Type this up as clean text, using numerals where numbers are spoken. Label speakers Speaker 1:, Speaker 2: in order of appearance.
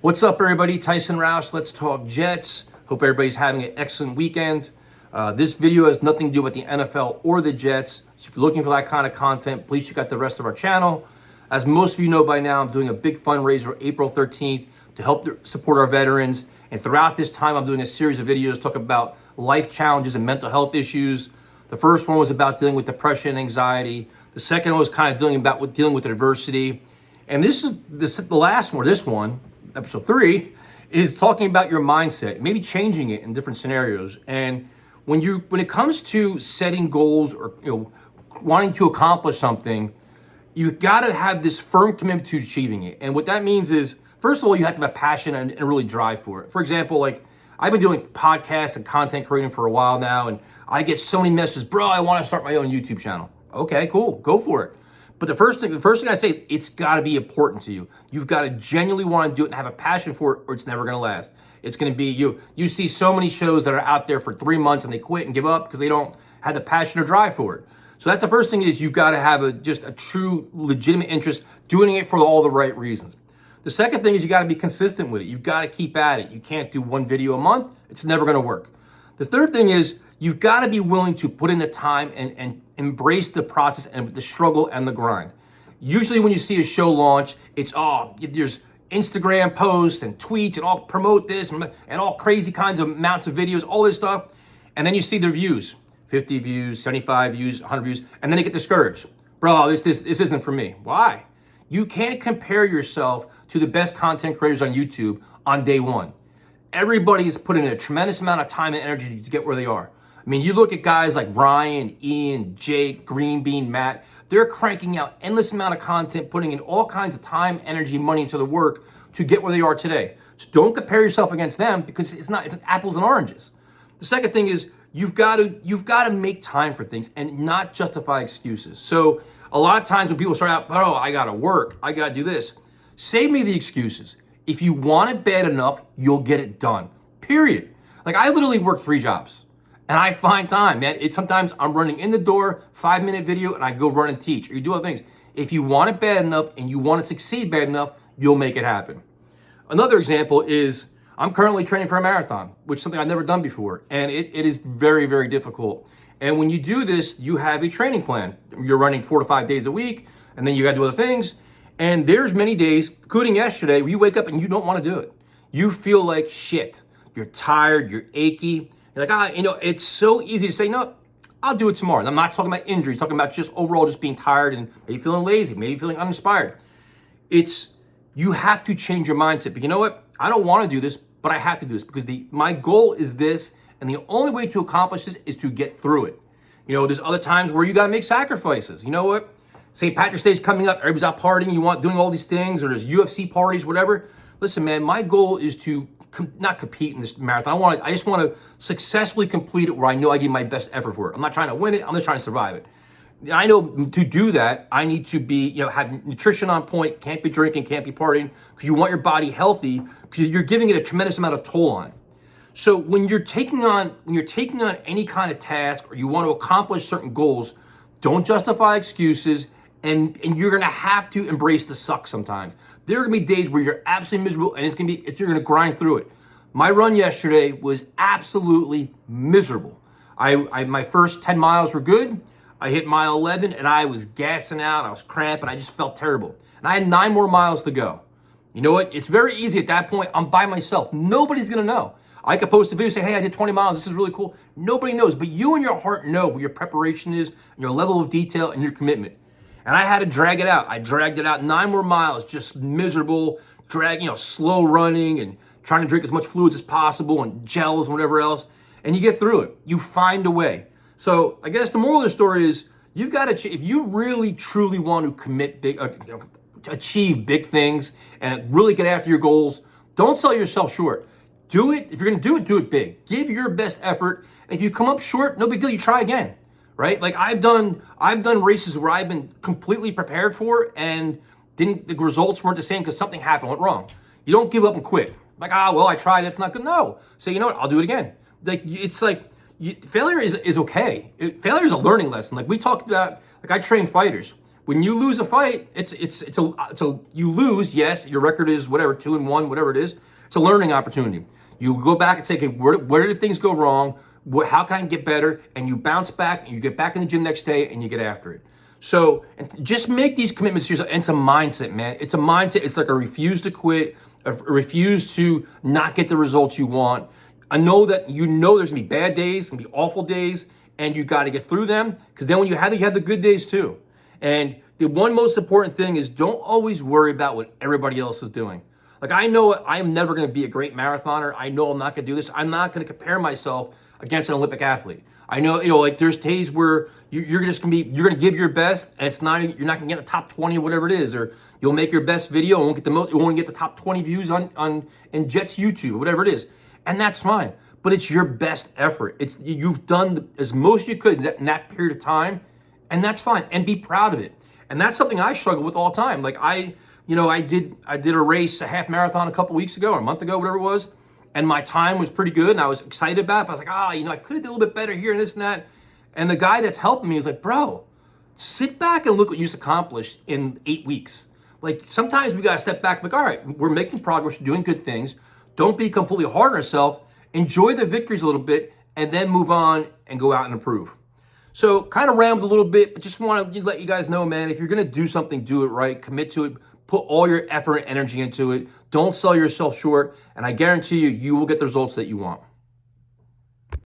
Speaker 1: What's up, everybody? Tyson Roush. Let's talk Jets. Hope everybody's having an excellent weekend. This video has nothing to do with the NFL or the Jets. So if you're looking for that kind of content, please check out the rest of our channel. As most of you know by now, I'm doing a big fundraiser April 13th to help support our veterans. And throughout this time, I'm doing a series of videos talking about life challenges and mental health issues. The first one was about dealing with depression and anxiety. The second one was kind of dealing with adversity. And the last one, this one, episode 3, is talking about your mindset, maybe changing it in different scenarios. And when it comes to setting goals or wanting to accomplish something, you got to have this firm commitment to achieving it. And what that means is, first of all, you have to have a passion and really drive for it. For example, like I've been doing podcasts and content creating for a while now, and I get so many messages, bro, I want to start my own YouTube channel. Okay, cool, go for it. But the first thing I say is it's got to be important to you. You've got to genuinely want to do it and have a passion for it, or it's never going to last. It's going to be you. You see so many shows that are out there for 3 months and they quit and give up because they don't have the passion or drive for it. So that's the first thing, is you've got to have just a true, legitimate interest, doing it for all the right reasons. The second thing is you got to be consistent with it. You've got to keep at it. You can't do one video a month. It's never going to work. The third thing is you've got to be willing to put in the time and embrace the process and the struggle and the grind. Usually when you see a show launch, it's there's Instagram posts and tweets and all promote this and all crazy kinds of amounts of videos, all this stuff. And then you see their views, 50 views, 75 views, 100 views, and then they get discouraged. Bro, this isn't for me. Why? You can't compare yourself to the best content creators on YouTube on day one. Everybody's put in a tremendous amount of time and energy to get where they are. I mean, you look at guys like Ryan, Ian, Jake, Green Bean, Matt, they're cranking out endless amount of content, putting in all kinds of time, energy, money into the work to get where they are today. So don't compare yourself against them, because it's apples and oranges. The second thing is you've got to make time for things and not justify excuses. So a lot of times when people start out, oh, I got to work, I got to do this. Save me the excuses. If you want it bad enough, you'll get it done, period. Like I literally work 3 jobs. And I find time, man. Sometimes I'm running in the door, 5-minute video, and I go run and teach, or you do other things. If you want it bad enough and you want to succeed bad enough, you'll make it happen. Another example is I'm currently training for a marathon, which is something I've never done before. And it is very, very difficult. And when you do this, you have a training plan. You're running 4 to 5 days a week, and then you got to do other things. And there's many days, including yesterday, where you wake up and you don't want to do it. You feel like shit. You're tired, you're achy. You're like, it's so easy to say, no, I'll do it tomorrow. And I'm not talking about injuries, talking about just overall just being tired and maybe feeling lazy, maybe feeling uninspired. You have to change your mindset. But you know what? I don't want to do this, but I have to do this because my goal is this. And the only way to accomplish this is to get through it. There's other times where you got to make sacrifices. You know what? St. Patrick's Day is coming up. Everybody's out partying. Doing all these things, or there's UFC parties, whatever. Listen, man, my goal is to not compete in this marathon. I just want to successfully complete it where I know I give my best effort for it. I'm not trying to win it. I'm just trying to survive it. I know to do that, I need to be, have nutrition on point, can't be drinking, can't be partying, because you want your body healthy, because you're giving it a tremendous amount of toll on it. So when you're taking on any kind of task, or you want to accomplish certain goals, don't justify excuses, and you're going to have to embrace the suck sometimes. There are going to be days where you're absolutely miserable, and you're going to grind through it. My run yesterday was absolutely miserable. My first 10 miles were good. I hit mile 11, and I was gassing out. I was cramping. I just felt terrible. And I had 9 more miles to go. You know what? It's very easy at that point. I'm by myself. Nobody's going to know. I could post a video, say, hey, I did 20 miles. This is really cool. Nobody knows. But you in your heart know where your preparation is, your level of detail, and your commitment. And I had to drag it out. I dragged it out 9 more miles, just miserable, slow running and trying to drink as much fluids as possible and gels and whatever else. And you get through it. You find a way. So I guess the moral of the story is you've got to, if you really truly want to commit big, to achieve big things and really get after your goals, don't sell yourself short. Do it. If you're going to do it big. Give your best effort. And if you come up short, no big deal. You try again. Right? Like I've done races where I've been completely prepared for and the results weren't the same because something happened, went wrong. You don't give up and quit. Like, well, I tried, that's not good. No. So you know what? I'll do it again. Failure is okay. Failure is a learning lesson. Like we talked about, like I train fighters. When you lose a fight, you lose. Yes, your record is whatever, 2-1, whatever it is. It's a learning opportunity. You go back and say, okay, where did things go wrong? How can I get better? And you bounce back and you get back in the gym next day and you get after it. So and just make these commitments to yourself. And it's a mindset, man. It's a mindset. It's like a refuse to quit, a refuse to not get the results you want. I know that there's gonna be bad days, gonna be awful days, and you got to get through them, because then when you have the good days too. And the one most important thing is, don't always worry about what everybody else is doing. Like, I know I am never going to be a great marathoner. I know I'm not going to do this. I'm not going to compare myself against an Olympic athlete. I know, like, there's days where you're going to give your best, and you're not going to get the top 20 or whatever it is, or you'll make your best video and you won't get the top 20 views in Jets YouTube or whatever it is, and that's fine. But it's your best effort. You've done as most you could in that period of time, and that's fine. And be proud of it. And that's something I struggle with all the time. Like, I did a race, a half marathon a couple weeks ago or a month ago, whatever it was, and my time was pretty good and I was excited about it. But I was like, I could have done a little bit better here and this and that. And the guy that's helping me is like, bro, sit back and look what you've accomplished in 8 weeks. Like, sometimes we got to step back and be like, all right, we're making progress, we're doing good things. Don't be completely hard on ourselves. Enjoy the victories a little bit and then move on and go out and improve. So kind of rambled a little bit, but just want to let you guys know, man, if you're going to do something, do it right, commit to it, put all your effort and energy into it. Don't sell yourself short, and I guarantee you, you will get the results that you want.